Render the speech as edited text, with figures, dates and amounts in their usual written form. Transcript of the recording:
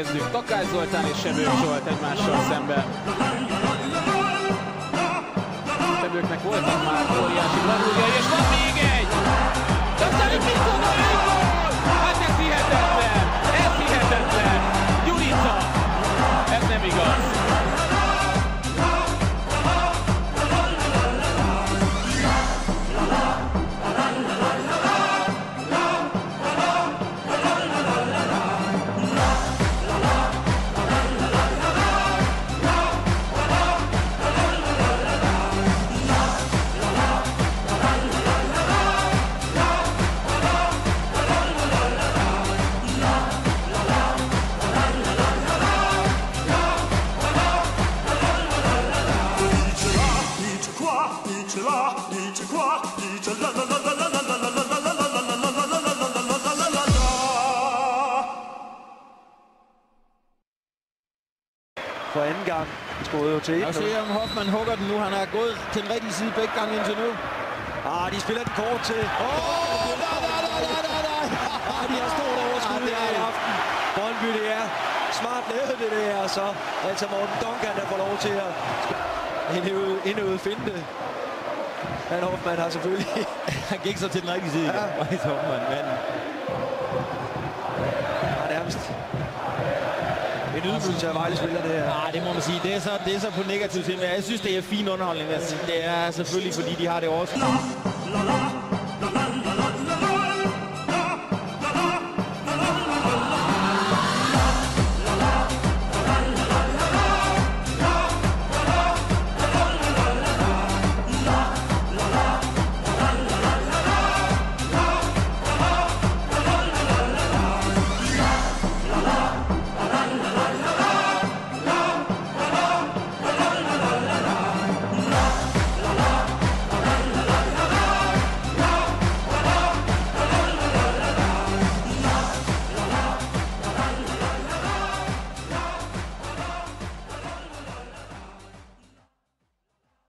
nézzük. Takács Zoltán és Sebők Zsolt egymással szemben. Sebőknek voltak már óriási gratuljára, és van még egy! De aztán itt mit tudom, egy gól! Hát ez hihetetlen! Ez hihetetlen! Gyurica! Ez nem igaz! For anden gang skåret jo til 1-0. Og se om Hoffmann hugger den nu. Han har gået til den rigtige side begge gange indtil nu. De spiller den kort til. Nej. De har stort overskud her i aften. Brøndby, det er smart lavet det der, og så altså Morten Duncan, der får lov til at indøve finte. Men Hoffmann har selvfølgelig... Han gik så til den rigtige side. Ja. Hoffmann, men... nærmest en ydmygelse af Vejle spiller det her. Nej, det må man sige. Det er så på negativt til, men jeg synes, det er fin underholdning. Det er selvfølgelig, fordi de har det også.